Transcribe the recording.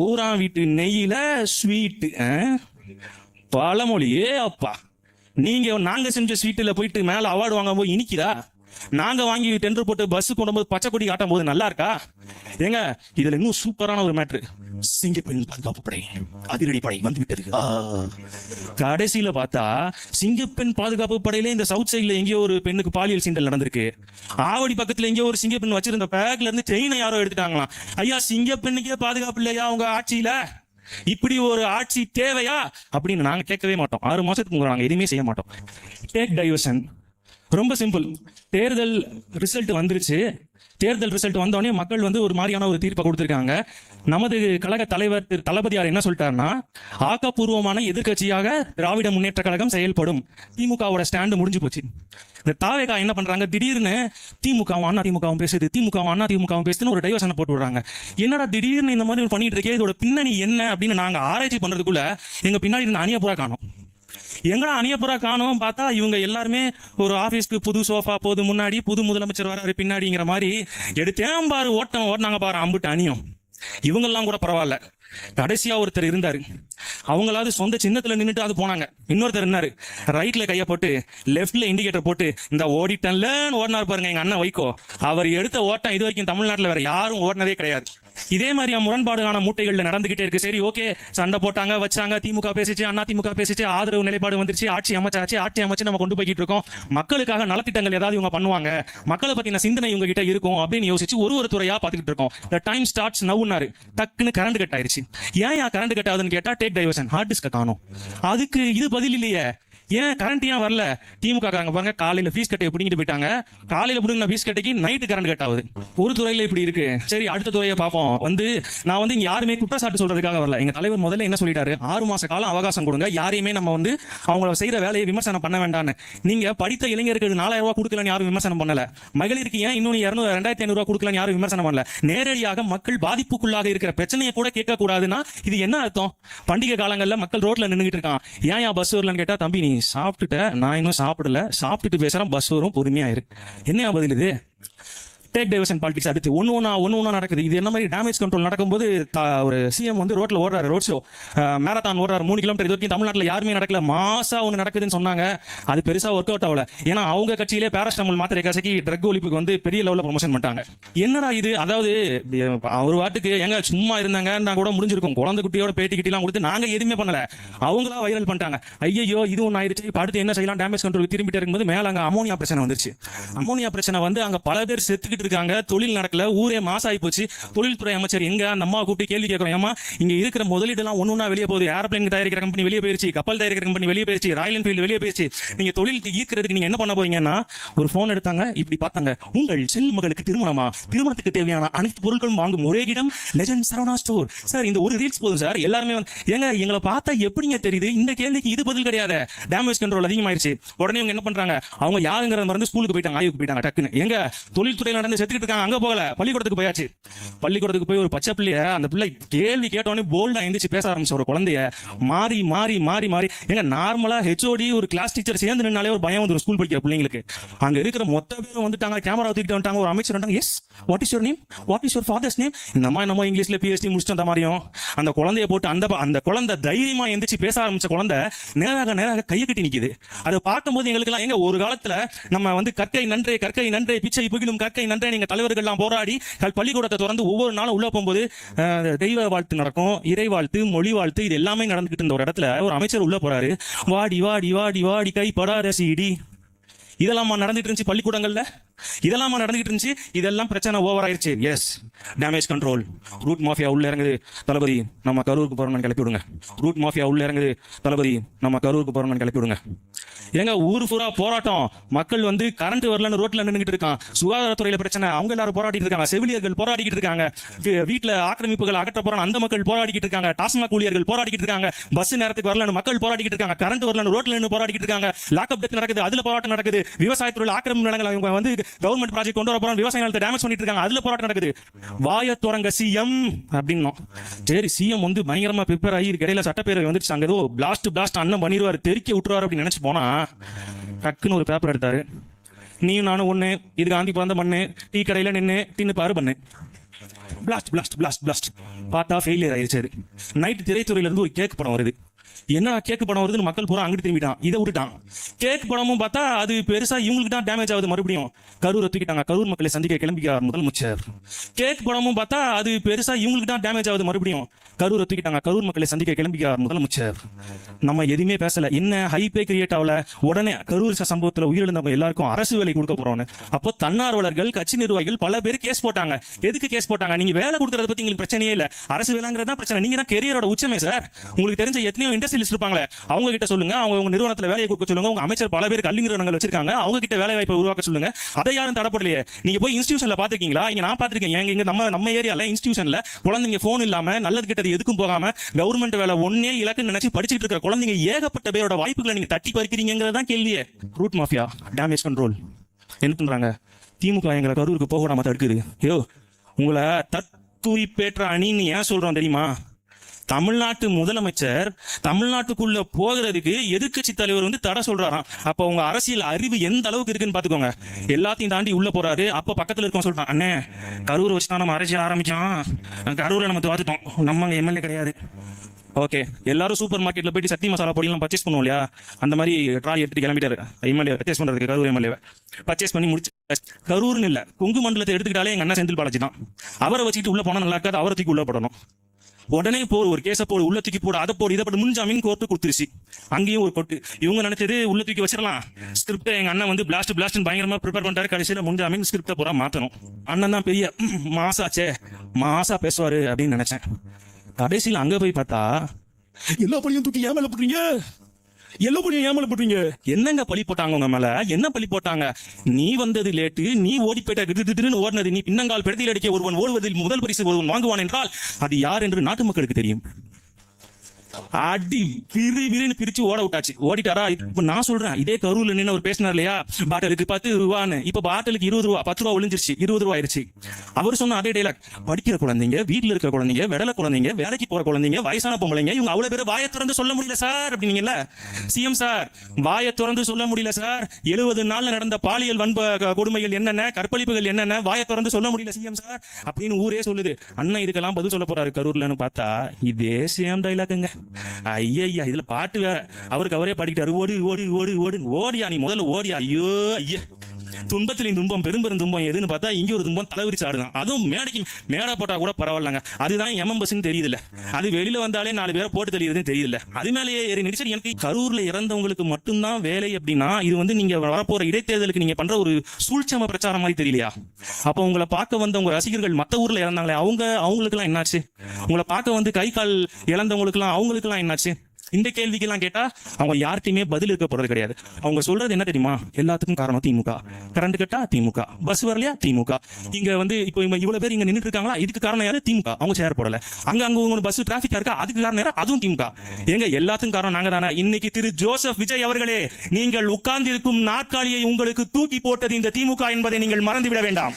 ஊரா வீட்டு நெய்யில ஸ்வீட்டு. பழமொழி. அப்பா, நாங்க செஞ்ச ஸ்வீட்டுல போயிட்டு மேல அவார்டு வாங்க போது இனிக்குதா? நாங்க வாங்கி டெண்டர் போட்டு பஸ் கொண்டு போது பச்சை கொடி காட்டும் போது நல்லா இருக்கா? ஏங்க, இதுல இன்னும் சூப்பரான ஒரு மேட்ரு. சிங்கப்பெண் பாதுகாப்பு படை, அதிரடி படை வந்து விட்டது. கடைசியில பார்த்தா சிங்கப்பெண் பாதுகாப்பு படையில இந்த சவுத் சைட்ல எங்கேயோ ஒரு பெண்ணுக்கு பாலியல் சீண்டல் நடந்திருக்கு. ஆவடி பக்கத்துல எங்கேயோ ஒரு சிங்கப்பெண் வச்சிருந்த பேக்ல இருந்து செயினை யாரோ எடுத்துட்டாங்களாம். ஐயா, சிங்கப்பெண்ணுக்கே பாதுகாப்பு இல்லையா உங்க ஆட்சியில? இப்படி ஒரு ஆட்சி தேவையா அப்படின்னு நாங்க கேட்கவே மாட்டோம். 6 மாசத்துக்கு நாங்க எதுவுமே செய்ய மாட்டோம். Take diversion. ரொம்ப சிம்பிள். தேர்தல் ரிசல்ட் வந்துருச்சு. தேர்தல் ரிசல்ட் வந்தோடனே மக்கள் ஒரு மாதிரியான ஒரு தீர்ப்பை கொடுத்திருக்காங்க. நமது கழக தலைவர் திரு தளபதியார் என்ன சொல்லிட்டாருன்னா, ஆக்கப்பூர்வமான எதிர்கட்சியாக திராவிட முன்னேற்ற கழகம் செயல்படும். திமுகவோட ஸ்டாண்டு முடிஞ்சு போச்சு. இந்த தாவேகா என்ன பண்றாங்க, திடீர்னு திமுகவும் அண்ணா திமுகவும் பேசுது, திமுகவும் அண்ணா திமுகவும் பேசுதுன்னு ஒரு டைவர்ஷனை போட்டு விடுறாங்க. என்னடா திடீர்னு இந்த மாதிரி பண்ணிட்டு இருக்கே, இதோட பின்னணி என்ன அப்படின்னு நாங்க ஆராய்ச்சி பண்றதுக்குள்ள எங்க பின்னாடி இருந்த அணியப்புறா காணும். எங்கடா அணியப்புறா காணும் பார்த்தா இவங்க எல்லாருமே ஒரு ஆபீஸ்க்கு புது சோஃபா போது முன்னாடி, புது முதலமைச்சர் வராரு பின்னாடிங்கிற மாதிரி எடுத்தேன் பாரு ஓட்டம் ஓட்டினாங்க பாரு அம்புட்டு அணியும். இவங்கெல்லாம் கூட பரவாயில்ல. கடைசியா ஒருத்தர் இருந்தாரு, அவங்களாவது சொந்த சின்னத்துல நின்றுட்டு அது போனாங்க. இன்னொருத்தர் இருந்தாரு, ரைட்ல கைய போட்டு லெப்ட்ல இண்டிகேட்டர் போட்டு இந்த ஓடிட்டன்ல ஓடினார் பாருங்க எங்க அண்ணன் வைகோ. அவர் எடுத்த ஓட்டம் இது வரைக்கும் தமிழ்நாட்டுல வேற யாரும் ஓடினதே கிடையாது. இதே மாதிரியா முரண்பாடுகான மூட்டைகள்ல நடந்துகிட்டே இருக்கு. சரி, ஓகே, சண்டை போட்டாங்க வச்சாங்க, திமுக பேசிச்சு, அண்ணா திமுக பேசிச்சு, ஆதரவு நிலைப்பாடு வந்துருச்சு, ஆட்சி அமைச்சு நம்ம கொண்டு போய்கிட்டு இருக்கோம். மக்களுக்காக நலத்திட்டங்கள் ஏதாவது இவங்க பண்ணுவாங்க, மக்களை பத்தின சிந்தனை இவங்க கிட்ட இருக்கும் அப்படின்னு யோசிச்சு ஒரு துறையா பாத்துக்கிட்டு இருக்கோம். The time starts nowனாரு. டக்குன்னு கரண்ட் கட் ஆயிருச்சு. ஏன் கரண்ட் கட் ஆகுதுன்னு கேட்டா, டேக் டைவர்ஷன், ஹார்ட் டிஸ்க காணும். அதுக்கு இது பதில் இல்லையே. ஏன் கரண்ட் ஏன் வரல? திமுக காரங்க பாருங்க, காலையில ஃபீஸ் கட்டையை பிடிங்கிட்டு போயிட்டாங்க. காலையில பிடிங்கின ஃபீஸ் கட்டைக்கு நைட்டு கரண்ட் கட் ஆகுது. ஒரு துறையில இப்படி இருக்கு. சரி, அடுத்த துறையை பார்ப்போம். நான் இங்க யாருமே குற்றச்சாட்டு சொல்றதுக்காக வரல. எங்க தலைவர் முதல்ல என்ன சொல்லிட்டாரு, 6 மாச காலம் அவகாசம் கொடுங்க, யாரையுமே நம்ம அவங்கள செய்யற வேலையை விமர்சனம் பண்ண வேண்டாம்னு. நீங்க படித்த இளைஞருக்கு 4000 ரூபாய் கொடுக்கலன்னு யாரும் விமர்சனம் பண்ணல. மகளிருக்கு ஏன் இன்னும் 2500 ரூபாய் கொடுக்கலன்னு யாரும் விமர்சனம் பண்ணல. நேரடியாக மக்கள் பாதிப்புக்குள்ளாக இருக்கிற பிரச்சனையை கூட கேட்க கூடாதுன்னா இது என்ன அர்த்தம்? பண்டிகை காலங்கள்ல மக்கள் ரோட்ல நின்றுட்டு இருக்கான், ஏன் பஸ் வரலன்னு கேட்டா, தம்பி நீ சாப்பிட்டுட்ட, நான் இன்னும் சாப்பிடல, சாப்பிட்டுட்டு பேசுறேன், பஸ் வரும், பொறுமையா இருக்கு. என்ன பதில் இது? Take diversion politics. அடுத்து ஒன்னு ஒன்னா நடக்குது. இது என்ன மாதிரி டேமேஜ் கண்ட்ரோல் நடக்கும்போது ஒரு சிஎம் ரோட்ல ஓடுறாரு, ரோட் ஷோ மேரத்தான் ஓடுறாரு 3 கிலோமீட்டர். இது வரைக்கும் தமிழ்நாட்டில் யாருமே நடக்கல. மாசா ஒன்று நடக்குதுன்னு சொன்னாங்க, அது பெருசா ஒர்க் அவுட் ஆகல. ஏன்னா அவங்க கட்சியிலே பேராஸ்டமல் மாத்திரை கசக்கி ட்ரக் ஒழிப்புக்கு பெரிய லெவலில் ப்ரொமோஷன் பண்ணிட்டாங்க. என்னடா இது? அதாவது அவர் வாட்டுக்கு எங்க சும்மா இருந்தாங்க கூட முடிஞ்சிருக்கும். குழந்தை குட்டியோட பேட்டி கிட்டிலாம் கொடுத்து நாங்க எதுவுமே பண்ணல, அவங்களா வைரல் பண்ணிட்டாங்க. ஐயோ இது ஒன்று ஆயிடுச்சு, அடுத்து என்ன செய்யலாம், டேமேஜ் கண்ட்ரோல் திரும்பிட்டே இருக்கும்போது மேல அங்க அமோனியா பிரச்சனை வந்துருச்சு. அமோனியா பிரச்சனை அங்க பல பேர் செத்துக்கிட்டு இருக்காங்க, தொழில் நடக்கல, ஊரே மாசாயி போச்சு. தொழில்துறை அமைச்சர் எங்க அந்த அம்மா கூப்பிட்டு கேள்வி கேட்கிறோம், ஏமா இங்க இருக்கிற முதலீடு எல்லாம் ஒன்னொன்னா வெளியே போகுது, ஏரோப்ளேன் தயாரிக்கிற கம்பெனி வெளியே போயிருச்சு, கப்பல் தயாரிக்கிற கம்பெனி வெளியே போயிருச்சு, ராயல் என்ஃபீல்டு வெளியே போயிருச்சு, நீங்க தொழில் ஈர்க்கிறதுக்கு நீங்க என்ன பண்ண போறீங்கன்னா, ஒரு போன் எடுத்தாங்க, இப்படி பார்த்தாங்க, உங்கள் செல் மகளுக்கு திருமணமா, திருமணத்துக்கு தேவையான அனைத்து பொருட்களும் வாங்கும் ஒரே இடம் லெஜண்ட் சரவணா ஸ்டோர். சார் இந்த ஒரு ரீல்ஸ் போதும் சார், எல்லாருமே ஏங்க எங்களை பார்த்தா எப்படிங்க தெரியுது? இந்த கேள்விக்கு இது பதில் கிடையாது. டேமேஜ் கண்ட்ரோல் அதிகமாயிருச்சு. உடனே இவங்க என்ன பண்றாங்க, அவங்க யாருங்கிறத மறந்து ஸ்கூலுக்கு போயிட்டாங்க, ஆய்வுக்கு போயிட்டாங்க. டக்குன்னு எங்க தொழில்துறையில் நடந்து செத்துக்கிட்டு இருக்காங்க, அங்க போகல, பள்ளிக்கூடத்துக்கு போயாச்சு. பள்ளிக்கூடத்துக்கு போய் ஒரு பச்சை பிள்ளைய, அந்த பிள்ளை கேள்வி கேட்டோடனே போல்டா எந்திரிச்சு பேச ஆரம்பிச்ச ஒரு குழந்தைய மாறி மாறி மாறி மாறி எங்க நார்மலா ஹெச்ஓடி ஒரு கிளாஸ் டீச்சர் சேர்ந்து நின்னாலே ஒரு பயம் வந்துடும் ஸ்கூல் படிக்கிற பிள்ளைங்களுக்கு. அங்க இருக்கிற மொத்த பேரும் வந்துட்டாங்க, கேமரா தூக்கிட்டு வந்துட்டாங்க, ஒரு அமைச்சர் வந்துட்டாங்க. Yes, what is your name, what is your father's name, இந்த மாதிரி நம்ம இங்கிலீஷ்ல பிஎஸ்டி முடிச்சுட்டு அந்த மாதிரியும் அந்த குழந்தைய போட்டு அந்த குழந்தை தைரியமா எந்திரிச்சு பேச ஆரம்பிச்ச குழந்தை நேராக கையை கட்டி நிக்குது. அதை பார்க்கும்போது எங்களுக்கு எல்லாம் எங்க ஒரு காலத்துல நம்ம கற்கை நன்றே பிச்சை புகிலும் கற்கை நன்றே நீங்க தலைவர்கள்லாம் போராடி பள்ளிக்கூடத்தை திறந்து ஒவ்வொரு நாளும் உள்ள போகும்போது தெய்வ வாழ்த்து நடக்கும், இறை வாழ்த்து, மொழி வாழ்த்து, இது எல்லாமே நடந்துகிட்டு இருந்த ஒரு இடத்துல ஒரு அமைச்சர் உள்ள போறாரு, வாடி வாடி வாடி வாடி கை படாத சீடி. இதெல்லாமா நடந்துட்டு இருந்துச்சு பள்ளிக்கூடங்கள்ல, இதெல்லாமா நடந்துகிட்டு இருந்துச்சு. இதெல்லாம் பிரச்சனை ஓவர் ஆயிருச்சு. Yes, damage control. Route mafia உள்ள இறங்குது, தளபதி நம்ம கரூருக்கு போறோம்னு கிளப்பி விடுங்க. ரூட் மாஃபியா உள்ள இறங்குது, தளபதி நம்ம கரூருக்கு போறோம்னு கிளப்பி விடுங்க. ஏங்க ஊர் பூரா போராட்டம், மக்கள் கரண்ட் வரலன்னு ரோட்ல நின்றுட்டு இருக்கான். சுகாதாரத்துறையில பிரச்சனை, அவங்க எல்லாரும் போராடிட்டு இருக்காங்க. செவிலியர்கள் போராடிக்கிட்டு இருக்காங்க. வீட்டுல ஆக்கிரமிப்புகள் அகற்ற போறாங்க, அந்த மக்கள் போராடிக்கிட்டு இருக்காங்க. டாஸ்மாக் ஊழியர்கள் போராடிக்கிட்டு இருக்காங்க. பஸ் நேரத்துக்கு வரலன்னு மக்கள் போராடிக்கிட்டு இருக்காங்க. கரண்ட் வரலன்னு ரோட்ல நின்று போராடிக்கிட்டு இருக்காங்க. லாக்அப் டெத் நடக்குது, அதுல போராட்டம் நடக்குது. விவசாயத்துறையில் ஆக்கிரமிப்பு நிலங்களை அவங்க கவர்மெண்ட் ப்ராஜெக்ட் கொண்டு வர போறாங்க, விவசாய நிலத்தை டேமேஜ் பண்ணிட்டு இருக்காங்க, அதுல போராட்டம் நடக்குது. வாய தொடங்க சிஎம் அப்படின்னோம். சரி, சிஎம் பயங்கரமா ப்ரிப்பேர் ஆகி இடையில சட்டப்பேரவை வந்துருச்சு, அங்க ஏதோ பிளாஸ்ட் அண்ணன் பண்ணிடுவாரு, தெறிக்க விட்டுருவாரு அப்படின்னு நினைச்சு போனா டக்குன்னு ஒரு பேப்பர் எடுத்தாரு. நீயும் நானும் ஒண்ணு, இது காந்தி பிறந்த மண்ணு, டீ கடையில நின்று தின்னு பாரு பண்ணு. Blast blast blast blast. பார்த்தா ஃபெயிலியர் ஆயிடுச்சு. நைட் திரைத்துறையில இருந்து ஒரு கேக் படம் வருது. என்ன கேக்கு படம் வருதுன்னு மக்கள் பூரா அங்கிட்டு திரும்பிட்டான். இதை விட்டுட்டான். கேக் படமும் பார்த்தா அது பெருசா இவங்களுக்கு தான் டேமேஜ் ஆகுது. மறுபடியும் கரூரை தூக்கிட்டாங்க. கரூர் மக்களை சந்திக்க கிளம்பிக்கிறார் முதலமைச்சர். கேக் படமும் பார்த்தா அது பெருசா இவங்களுக்கு தான் டேமேஜ் ஆகுது. மறுபடியும் கரூரை தூக்கிட்டாங்க. கரூர் மக்களை சந்திக்க கிளம்பிக்கிறார் முதலமைச்சர். நம்ம எதுவுமே பேசல. என்ன ஹைப்பே கிரியேட் ஆகல. உடனே கரூர் சம்பவத்தில் உயிரிழந்தவங்க எல்லாருக்கும் அரசு வேலை கொடுக்க போறோம்னு. அப்போ தன்னார்வலர்கள், கட்சி நிர்வாகிகள் பல பேர் கேஸ் போட்டாங்க. எதுக்கு கேஸ் போட்டாங்க? நீங்க வேலை கொடுக்கறத பத்தி உங்களுக்கு பிரச்சனையே இல்ல. அரசு வேலைங்கிறது தான் பிரச்சனை. நீங்க தான் கெரியரோட உச்சமே சார். உங்களுக்கு தெரிஞ்ச எத்தனையோ இண்டஸ்ட்ரியலிஸ்ட் இருப்பாங்களே, அவங்க கிட்ட சொல்லுங்க. அவங்க உங்க நிறுவனத்துல வேலையை கொடுக்க சொல்லுங்க. உங்க அமைச்சர் பல பேர் கல்வி நிறுவனங்கள் வச்சிருக்காங்க. அவங்க கிட்ட வேலை வாய்ப்பை உருவாக்க சொல்லுங்க. அதை யாரும் தடப்படலையே. நீங்க போய் இன்ஸ்டிடியூஷன்ல பாத்துக்கீங்களா? இங்க நான் பாத்துருக்கேன். இங்க நம்ம ஏரியால இன்ஸ்டிடியூஷன்ல குழந்தைங்க போன் இல்லாம நல்லது கிட்டது எதுக்கும் போகாம கவர்மெண்ட் வேலை ஒன்னே இலக்குன்னு நினைச்சு படிச்சுட்டு இருக்கிற குழந்தைங்க ஏகப்பட்ட பேரோட வாய்ப்புகளை நீங்க தட்டி பறிக்கிறீங்கிறதான் கேள்வியே. ரூட் மாஃபியா, டேமேஜ் கண்ட்ரோல் என்ன பண்றாங்க? திமுக எங்களை கரூருக்கு போக விடாம தடுக்குது. ஐயோ, உங்களை தற்குறிப்பேற்ற அணின்னு ஏன் சொல்றோம் தெரியுமா? தமிழ்நாட்டு முதலமைச்சர் தமிழ்நாட்டுக்குள்ள போகிறதுக்கு எதிர்க்கட்சி தலைவர் வந்து தடை சொல்றாராம். அப்ப உங்க அரசியல் அறிவு எந்த அளவுக்கு இருக்குன்னு பாத்துக்கோங்க. எல்லாத்தையும் தாண்டி உள்ள போறாரு. அப்ப பக்கத்துல இருக்கோம் சொல்றான், அண்ணே கரூர் வச்சுதான் நம்ம அரசியல் ஆரம்பிச்சோம். கரூரை நம்ம தோத்துட்டோம். நம்ம எம்எல்ஏ கிடையாது. ஓகே, எல்லாரும் சூப்பர் மார்க்கெட்ல போயிட்டு சக்தி மசாலா பொடியெல்லாம் பர்ச்சேஸ் பண்ணுவோம் இல்லையா? அந்த மாதிரி ட்ராலி எடுத்துட்டு கிளம்பிட்டாரு எம்எல்ஏ பர்ச்சேஸ் பண்றதுக்கு. கரூர் எம்எல்ஏ பர்ச்சேஸ் பண்ணி முடிச்சு, கரூர்னு இல்ல கொங்கு மண்டலத்தை எடுத்துக்கிட்டாலே எங்க அண்ணன் செந்தில் பாலாஜி தான். அவரை வச்சுட்டு உள்ள போனா நல்லா இருக்காது. அவரை தூக்கி உள்ள போடணும். உடனே போடு, ஒரு கேஸ போடு, உள்ள தூக்கி போடு, அதை போடு, இதை போட்டு முன்ஜாமீன் கோர்ட்டு கொடுத்துருச்சு. அங்கேயும் ஒரு கொட்டு. இவங்க நினைச்சது உள்ள தூக்கி வச்சிடலாம். ஸ்கிரிப்டை எங்க அண்ணன் வந்து பிளாஸ்ட் பயங்கரமா ப்ரிப்பேர் பண்ணிட்டாரு. கடைசியில முன்ஜாமீன் ஸ்கிரிப்டை பூரா மாத்தணும். அண்ணன் தான் பெரிய மாசாச்சே, மாசா பேசுவாரு அப்படின்னு நினைச்சேன். கடைசியில் அங்க போய் பார்த்தா எல்லா பழியும் தூக்கி ஏமால போடுறீங்க. எல்லா பழியும் ஏமால போடுறீங்க. என்னங்க பழி போட்டாங்க உங்க மேல? என்ன பழி போட்டாங்க? நீ வந்தது லேட்டு, நீ ஓடி போயிட்ட ஓடினது, நீ பின்னங்கால் பெருதில் அடிக்க ஒருவன் ஓடுவதில் முதல் பரிசு ஒருவன் வாங்குவான் என்றால் அது யார் என்று நாட்டு மக்களுக்கு தெரியும். அடி விரின்னு பிரிச்சு ஓட விட்டாச்சு. ஓடிட்டாரா? இப்ப நான் சொல்றேன், இதே கரூர்ல நின்று ஒரு பேசினார் இல்லையா, பாட்டிலுக்கு 10 ரூபான்னு. இப்ப பாட்டிலுக்கு 20 ரூபா, 10 ரூபா ஒளிஞ்சிருச்சு, 20 ரூபா ஆயிருச்சு. அவர் சொன்ன அதே டைலாக். படிக்கிற குழந்தைங்க, வீட்டுல இருக்கிற குழந்தைங்க, வெடல குழந்தைங்க, வேலைக்கு போற குழந்தைங்க, வயசான பொம்பளைங்க, இவங்க அவ்வளவு பேர் வாயை திறந்து சொல்ல முடியல சார் அப்படின்னீங்கல்ல. சிஎம் சார், வாயை திறந்து சொல்ல முடியல சார். 70 நாள்ல நடந்த பாலியல் வன்ப கொடுமைகள் என்னென்ன, கற்பழிப்புகள் என்னென்ன, வாயை திறந்து சொல்ல முடியல சிஎம் சார் அப்படின்னு ஊரே சொல்லுது. அண்ணன் இதுக்கெல்லாம் பதில் சொல்ல போறாரு கரூர்லன்னு பார்த்தா இதே சேம் டைலாக்குங்க. ஐயா, இதுல பாட்டு வேற. அவருக்கு அவரே பாடிக்கிட்டாரு, ஓடு ஓடு ஓடு ஓடு. ஓடியா நீ முதல்ல ஓடியா. ஐயோ ஐயா, துன்பத்திலையும் துன்பம் பெரும்பெரும் துன்பம் எதுன்னு பார்த்தா இங்க ஒரு துன்பம் தலைவிரிச்சு ஆடுதான். அதுவும் மேடைக்கு மேடை போட்டா கூட பரவாயில்லங்க. அதுதான் எம்எம்பஸ்ன்னு தெரியுதுல்ல. அது வெளியில வந்தாலே 4 பேரை போட்டு தெரியுதுன்னு தெரியல. அது மேலேயே ஏறி நினைச்சு எனக்கு கரூர்ல இறந்தவங்களுக்கு மட்டும்தான் வேலை அப்படின்னா இது வந்து நீங்க வரப்போற இடைத்தேர்தலுக்கு நீங்க பண்ற ஒரு சூழ்ச்சம பிரச்சாரம் மாதிரி தெரியலையா? அப்ப உங்களை பார்க்க வந்த உங்க ரசிகர்கள் மத்த ஊர்ல இறந்தாங்களே அவங்களுக்கு எல்லாம் என்னாச்சு? உங்களை பார்க்க வந்து கை கால் இழந்தவங்களுக்கு எல்லாம் அவங்களுக்கு எல்லாம் என்னாச்சு? இந்த கேள்விக்கெல்லாம் கேட்டா அவங்க யார்ட்டையுமே பதில் இருக்க போறது கிடையாது. அவங்க சொல்றது என்ன தெரியுமா? எல்லாத்துக்கும் காரணம் திமுக. கரண்ட் கட்டா திமுக, பஸ் வரலையா திமுக, இங்க வந்து இப்போ இவ்வளவு பேர் இங்க நின்றுட்டு இருக்காங்களா, இதுக்கு காரணம் யாரு? திமுக. அவங்க சேர் போடல. அங்க பஸ் டிராபிக்கா இருக்கா, அதுக்கு காரணம் யாரா? அதுவும் திமுக. எங்க எல்லாத்துக்கும் காரணம் நாங்க தானே. இன்னைக்கு திரு ஜோசப் விஜய் அவர்களே, நீங்கள் உட்கார்ந்து இருக்கும் நாற்காலியை உங்களுக்கு தூக்கி போட்டது இந்த திமுக என்பதை நீங்கள் மறந்துவிட வேண்டாம்.